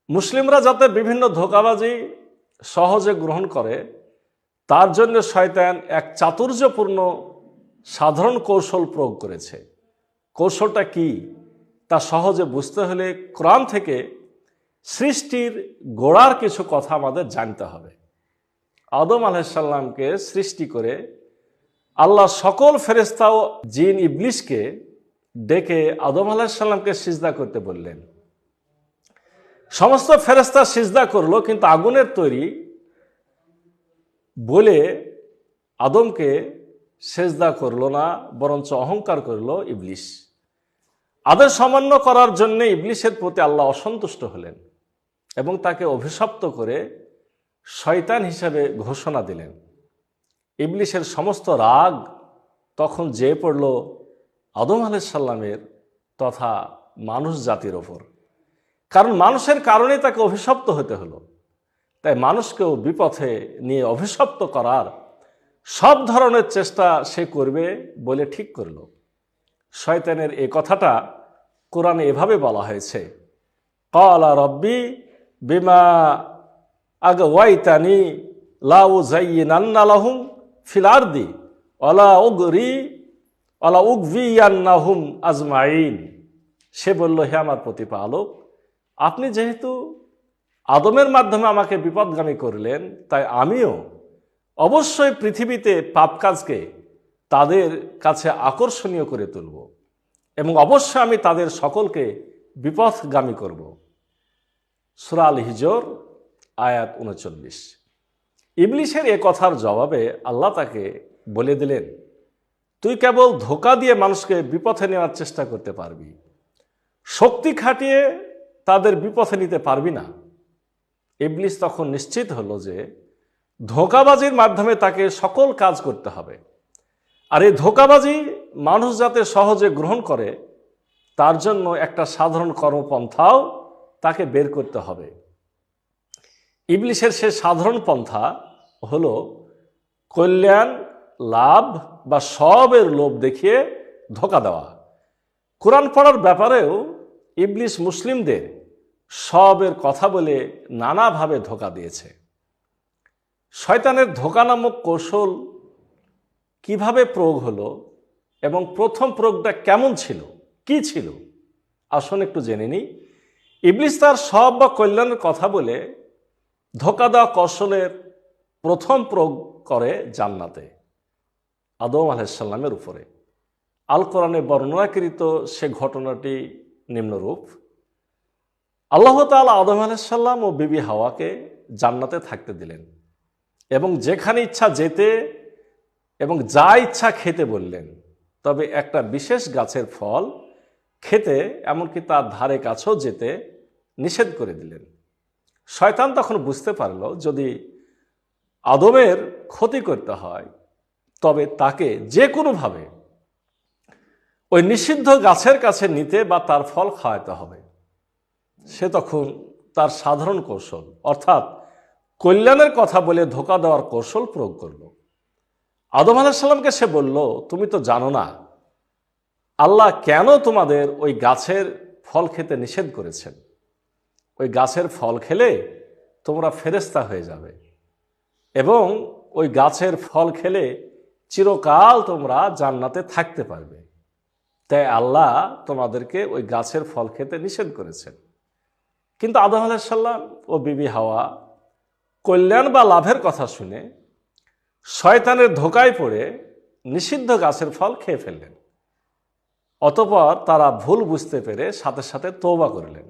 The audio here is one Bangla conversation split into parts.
মুসলিমরা যাতে বিভিন্ন ধোঁকাবাজি সহজে গ্রহণ করে তার জন্য শয়তান এক চাতুর্যপূর্ণ সাধারণ কৌশল প্রয়োগ করেছে। কৌশলটা কি তা সহজে বুঝতে হলে কোরআন থেকে সৃষ্টির গোড়ার কিছু কথা আমাদের জানতে হবে। আদম আলাইহিস সালামকে সৃষ্টি করে আল্লাহ সকল ফেরেশতা ও জিন ইবলিসকে ডেকে আদম আলাইহিস সালামকে সিজদা করতে বললেন। সমস্ত ফেরেশতা সিজদা করলো, কিন্তু আগুনের তৈরি বলে আদমকে সেজদা করলো না, বরঞ্চ অহংকার করলো ইবলিস। আদেশ অমান্য করার জন্য ইবলিসের প্রতি আল্লাহ অসন্তুষ্ট হলেন এবং তাকে অভিশপ্ত করে শয়তান হিসেবে ঘোষণা দিলেন। ইবলিসের সমস্ত রাগ তখন যেয়ে পড়ল আদম আলাইহিস সালামের তথা মানুষ জাতির ওপর, কারণ মানুষের কারণে তাকে অভিশপ্ত হতে হলো। তাই মানুষকেও বিপথে নিয়ে অভিশপ্ত করার সব ধরনের চেষ্টা সে করবে বলে ঠিক করল। শয়তানের এই কথাটা কোরআনে এভাবে বলা হয়েছে, ক্বালা রব্বি বিমা আগওয়াইতানি লা উযায়্যিনান্না লাহুম ফিল আরদি ওয়ালা উগভিয়ান্নাহুম আজমাইন। সে বলল, হে আমার প্রতিপালক, আপনি যেহেতু আদমের মাধ্যমে আমাকে বিপদগামী করলেন, তাই আমিও অবশ্যই পৃথিবীতে পাপ কাজকে তাদের কাছে আকর্ষণীয় করে তুলব এবং অবশ্যই আমি তাদের সকলকে বিপথগামী করব। সূরা আল হিজর আয়াত ৩৯। ইবলিসের এ কথার জবাবে আল্লাহ তাকে বলে দিলেন, তুই কেবল ধোঁকা দিয়ে মানুষকে বিপথে নেওয়ার চেষ্টা করতে পারবি, শক্তি খাটিয়ে তাদের বিপথে নিতে পারবি না। ইবলিস তখন নিশ্চিত হলো যে ধোঁকাবাজির মাধ্যমে তাকে সকল কাজ করতে হবে, আর এই ধোঁকাবাজি মানুষ যাতে সহজে গ্রহণ করে তার জন্য একটা সাধারণ কর্মপন্থাও তাকে বের করতে হবে। ইবলিসের সে সাধারণ পন্থা হলো কল্যাণ, লাভ বা সবের লোভ দেখিয়ে ধোঁকা দেওয়া। কোরআন পড়ার ব্যাপারেও ইবলিস মুসলিমদের সবের কথা বলে নানাভাবে ধোঁকা দিয়েছে। শয়তানের ধোঁকা নামক কৌশল কিভাবে প্রয়োগ হলো এবং প্রথম প্রয়োগটা কেমন ছিল, কি ছিল, আসুন একটু জেনে নিই। ইবলিস তার সব বা কল্যাণের কথা বলে ধোঁকা দেওয়া কৌশলের প্রথম প্রয়োগ করে জান্নাতে আদম আলাইহিস সালামের উপরে। আল কোরআনে বর্ণনাকৃত সে ঘটনাটি নিম্নরূপ। আল্লাহ তাআলা আদম আলাইহিস সালাম ও বিবি হাওয়াকে জান্নাতে থাকতে দিলেন এবং যেখানে ইচ্ছা যেতে এবং যা ইচ্ছা খেতে বললেন, তবে একটা বিশেষ গাছের ফল খেতে, এমনকি তার ধারে কাছেও যেতে নিষেধ করে দিলেন। শয়তান তখন বুঝতে পারল যদি আদমের ক্ষতি করতে হয় তবে তাকে যে কোনোভাবে ওই নিষিদ্ধ গাছের কাছে নিতে বা তার ফল খাওয়াতে হবে। সে তখন তার সাধারণ কৌশল অর্থাৎ কল্যাণের কথা বলে ধোঁকা দেওয়ার কৌশল প্রয়োগ করল। আদম আলাইহিস সালামকে সে বলল, তুমি তো জানো না আল্লাহ কেন তোমাদের ওই গাছের ফল খেতে নিষেধ করেছেন। ওই গাছের ফল খেলে তোমরা ফেরেশতা হয়ে যাবে এবং ওই গাছের ফল খেলে চিরকাল তোমরা জান্নাতে থাকতে পারবে, তাই আল্লাহ তোমাদেরকে ওই গাছের ফল খেতে নিষেধ করেছেন। কিন্তু আদম আলাইহিস সালাম ও বিবি হাওয়া কল্যাণ বা লাভের কথা শুনে শয়তানের ধোঁকায় পড়ে নিষিদ্ধ গাছের ফল খেয়ে ফেললেন। অতঃপর তারা ভুল বুঝতে পেরে সাথে সাথে তওবা করলেন।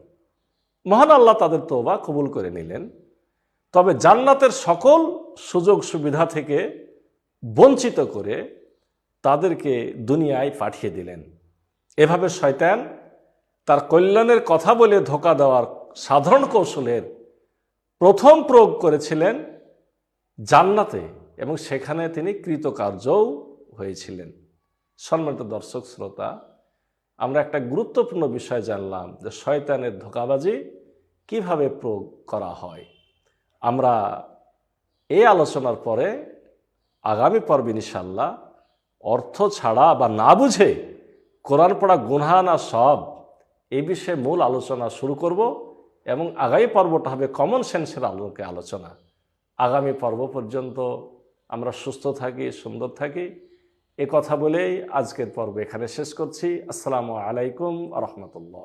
মহান আল্লাহ তাদের তওবা কবুল করে নিলেন, তবে জান্নাতের সকল সুযোগ সুবিধা থেকে বঞ্চিত করে তাদেরকে দুনিয়ায় পাঠিয়ে দিলেন। এভাবে শয়তান তার কল্যাণের কথা বলে ধোঁকা দেওয়ার সাধারণ কৌশলের প্রথম প্রয়োগ করেছিলেন জান্নাতে এবং সেখানে তিনি কৃতকার্যও হয়েছিলেন। সম্মানিত দর্শক শ্রোতা, আমরা একটা গুরুত্বপূর্ণ বিষয় জানলাম যে শয়তানের ধোঁকাবাজি কিভাবে প্রয়োগ করা হয়। আমরা এই আলোচনার পরে আগামী পর্বে ইনশাআল্লাহ অর্থ ছাড়া বা না বুঝে কোরআন পড়া গুনাহ না সব, এই বিষয়ে মূল আলোচনা শুরু করব এবং আগামী পর্বটা হবে কমন সেন্সের আলোকে আলোচনা। আগামী পর্ব পর্যন্ত আমরা সুস্থ থাকি, সুন্দর থাকি, এ কথা বলেই আজকের পর্ব এখানে শেষ করছি। আসসালামু আলাইকুম আ রহমতুল্লাহ।